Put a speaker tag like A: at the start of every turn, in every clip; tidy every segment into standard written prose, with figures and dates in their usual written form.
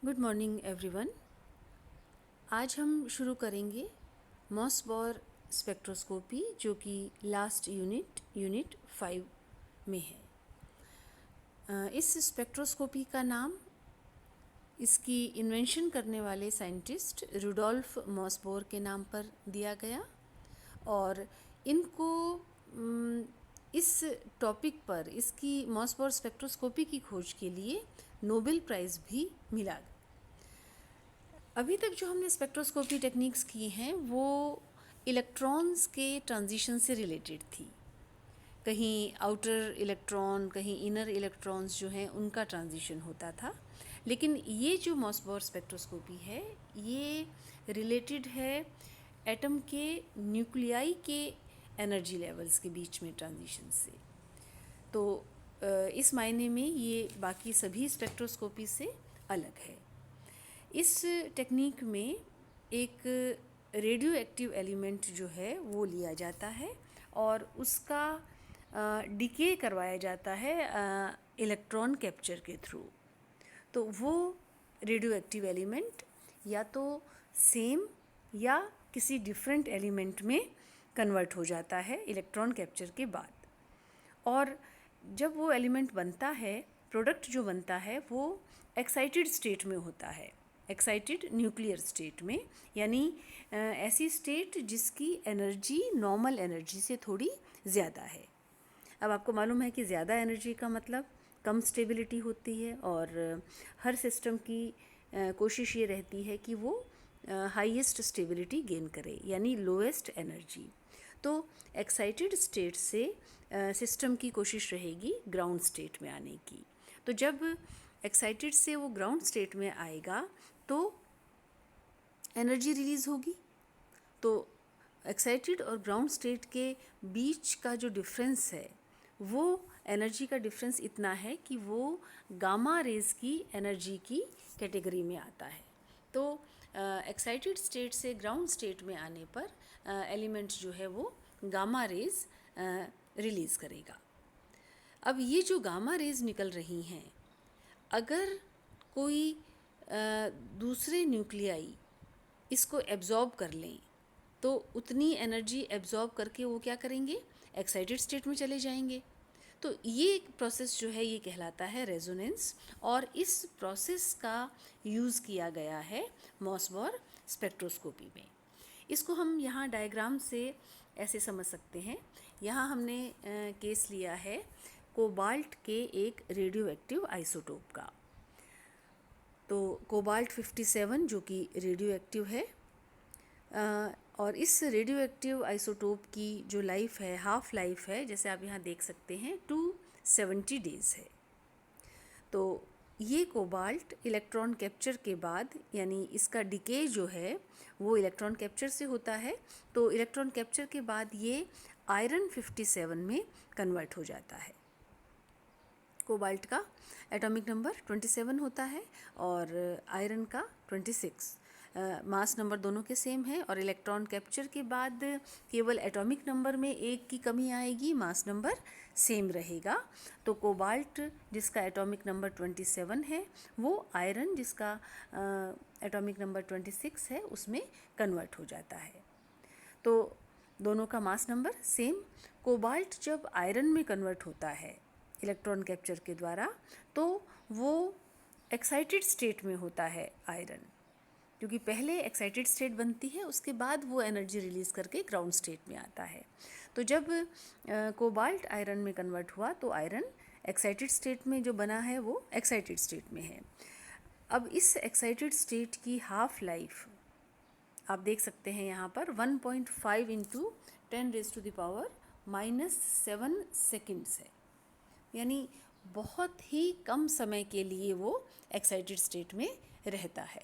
A: Good morning everyone. आज हम शुरू करेंगे मॉसबॉर स्पेक्ट्रोस्कोपी जो कि लास्ट यूनिट 5 में है। इस स्पेक्ट्रोस्कोपी का नाम इसकी इन्वेंशन करने वाले साइंटिस्ट रुडोल्फ मॉसबॉर के नाम पर दिया गया और इनको इस टॉपिक पर इसकी मॉसबॉर स्पेक्ट्रोस्कोपी की खोज के लिए नोबेल प्राइज़ भी मिला। अभी तक जो हमने स्पेक्ट्रोस्कोपी टेक्निक्स की हैं वो इलेक्ट्रॉन्स के ट्रांजिशन से रिलेटेड थी। कहीं आउटर इलेक्ट्रॉन, कहीं इनर इलेक्ट्रॉन्स जो हैं उनका ट्रांजिशन होता था, लेकिन ये जो मॉसबॉर स्पेक्ट्रोस्कोपी है ये रिलेटेड है एटम के न्यूक्लियाई के एनर्जी लेवल्स के बीच में ट्रांजिशन से। तो इस मायने में ये बाकी सभी स्पेक्ट्रोस्कोपी से अलग है। इस टेक्निक में एक रेडियो एक्टिव एलिमेंट जो है वो लिया जाता है और उसका डिके करवाया जाता है इलेक्ट्रॉन कैप्चर के थ्रू। तो वो रेडियो एक्टिव एलिमेंट या तो सेम या किसी डिफरेंट एलिमेंट में कन्वर्ट हो जाता है इलेक्ट्रॉन कैप्चर के बाद। और जब वो एलिमेंट बनता है, प्रोडक्ट जो बनता है वो एक्साइटेड स्टेट में होता है, एक्साइटेड न्यूक्लियर स्टेट में, यानी ऐसी स्टेट जिसकी एनर्जी नॉर्मल एनर्जी से थोड़ी ज़्यादा है। अब आपको मालूम है कि ज़्यादा एनर्जी का मतलब कम स्टेबिलिटी होती है और हर सिस्टम की कोशिश ये रहती है कि वो हाईएस्ट स्टेबिलिटी गेन करे, यानी लोएस्ट एनर्जी। तो एक्साइटेड स्टेट से सिस्टम की कोशिश रहेगी ग्राउंड स्टेट में आने की। तो जब एक्साइटेड से वो ग्राउंड स्टेट में आएगा तो एनर्जी रिलीज़ होगी। तो एक्साइटेड और ग्राउंड स्टेट के बीच का जो डिफरेंस है वो एनर्जी का डिफरेंस इतना है कि वो गामा रेज की एनर्जी की कैटेगरी में आता है। तो एक्साइटेड स्टेट से ग्राउंड स्टेट में आने पर एलिमेंट जो है वो गामा रेज रिलीज़ करेगा। अब ये जो गामा रेज निकल रही हैं, अगर कोई दूसरे न्यूक्लियाई इसको एब्जॉर्ब कर लें तो उतनी एनर्जी एब्जॉर्ब करके वो क्या करेंगे, एक्साइटेड स्टेट में चले जाएंगे। तो ये प्रोसेस जो है ये कहलाता है रेजोनेंस, और इस प्रोसेस का यूज़ किया गया है मॉसबॉर स्पेक्ट्रोस्कोपी में। इसको हम यहाँ डायग्राम से ऐसे समझ सकते हैं। यहाँ हमने केस लिया है कोबाल्ट के एक रेडियो एक्टिव आइसोटोप का। तो कोबाल्ट 57 जो कि रेडियो एक्टिव है, और इस रेडियो एक्टिव आइसोटोप की जो लाइफ है, हाफ लाइफ है, जैसे आप यहाँ देख सकते हैं 270 डेज़ है। तो ये कोबाल्ट इलेक्ट्रॉन कैप्चर के बाद, यानी इसका डिके जो है वो इलेक्ट्रॉन कैप्चर से होता है, तो इलेक्ट्रॉन कैप्चर के बाद ये आयरन 57 में कन्वर्ट हो जाता है। कोबाल्ट का एटॉमिक नंबर 27 होता है और आयरन का 26। मास नंबर दोनों के सेम है और इलेक्ट्रॉन कैप्चर के बाद केवल एटॉमिक नंबर में एक की कमी आएगी, मास नंबर सेम रहेगा। तो कोबाल्ट जिसका एटॉमिक नंबर 27 है वो आयरन जिसका एटॉमिक नंबर 26 है उसमें कन्वर्ट हो जाता है। तो दोनों का मास नंबर सेम। कोबाल्ट जब आयरन में कन्वर्ट होता है इलेक्ट्रॉन कैप्चर के द्वारा, तो वो एक्साइटेड स्टेट में होता है आयरन, क्योंकि पहले एक्साइटेड स्टेट बनती है, उसके बाद वो एनर्जी रिलीज़ करके ग्राउंड स्टेट में आता है। तो जब कोबाल्ट आयरन में कन्वर्ट हुआ तो आयरन एक्साइटेड स्टेट में जो बना है वो एक्साइटेड स्टेट में है। अब इस एक्साइटेड स्टेट की हाफ लाइफ आप देख सकते हैं यहाँ पर 1.5 इंटू 10⁻⁻⁷ सेकेंड्स है, यानी बहुत ही कम समय के लिए वो एक्साइटेड स्टेट में रहता है।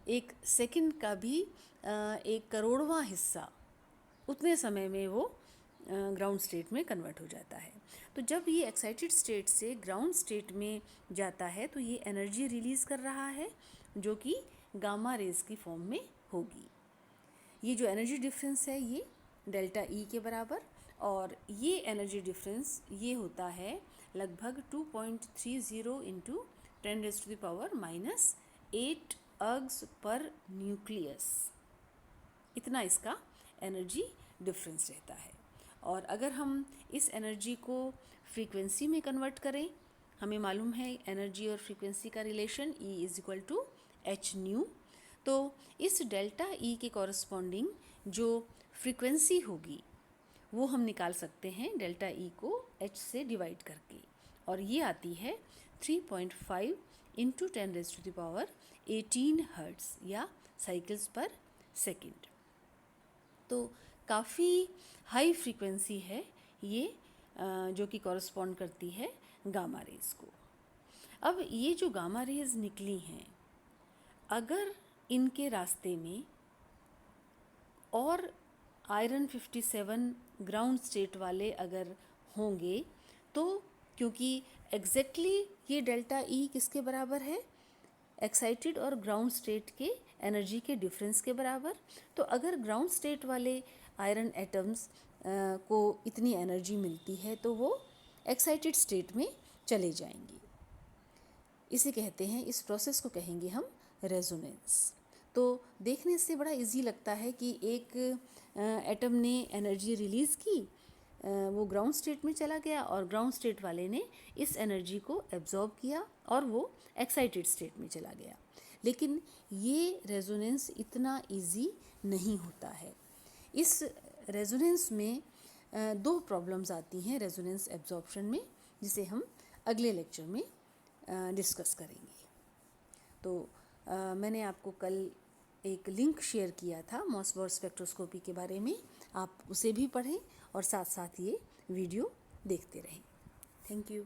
A: एक सेकंड का भी 1/करोड़वां हिस्सा उतने समय में वो ग्राउंड स्टेट में कन्वर्ट हो जाता है। तो जब ये एक्साइटेड स्टेट से ग्राउंड स्टेट में जाता है तो ये एनर्जी रिलीज़ कर रहा है जो कि गामा रेज की फॉर्म में होगी। ये जो एनर्जी डिफरेंस है ये डेल्टा ई के बराबर, और ये एनर्जी डिफरेंस ये होता है लगभग 2.30 इंटू 10⁻⁻8 अग्स पर न्यूक्लियस, इतना इसका एनर्जी डिफरेंस रहता है। और अगर हम इस एनर्जी को फ्रीक्वेंसी में कन्वर्ट करें, हमें मालूम है एनर्जी और फ्रीक्वेंसी का रिलेशन E=h², तो इस डेल्टा E के कॉरस्पॉन्डिंग जो फ्रीक्वेंसी होगी वो हम निकाल सकते हैं डेल्टा E को h से डिवाइड करके, और ये आती है 3.5 × 10⁻18 हर्ट्ज़ या साइकिल्स पर सेकेंड। तो काफ़ी हाई फ्रीक्वेंसी है ये, जो कि कॉरस्पॉन्ड करती है गामा रेज़ को। अब ये जो गामा रेज़ निकली हैं, अगर इनके रास्ते में और आयरन 57 ग्राउंड स्टेट वाले अगर होंगे, तो क्योंकि एग्जैक्टली ये डेल्टा ई किसके बराबर है, एक्साइटेड और ग्राउंड स्टेट के एनर्जी के डिफरेंस के बराबर, तो अगर ग्राउंड स्टेट वाले आयरन एटम्स को इतनी एनर्जी मिलती है तो वो एक्साइटेड स्टेट में चले जाएंगी। इसे कहते हैं, इस प्रोसेस को कहेंगे हम रेजोनेंस। तो देखने से बड़ा इजी लगता है कि एक एटम ने एनर्जी रिलीज़ की, वो ग्राउंड स्टेट में चला गया और ग्राउंड स्टेट वाले ने इस एनर्जी को एब्जॉर्ब किया और वो एक्साइटेड स्टेट में चला गया। लेकिन ये रेजोनेंस इतना इजी नहीं होता है। इस रेजोनेंस में दो प्रॉब्लम्स आती हैं रेजोनेंस एब्जॉर्प्शन में, जिसे हम अगले लेक्चर में डिस्कस करेंगे। तो मैंने आपको कल एक लिंक शेयर किया था मॉसबॉर स्पेक्ट्रोस्कोपी के बारे में, आप उसे भी पढ़ें और साथ साथ ये वीडियो देखते रहें। Thank you.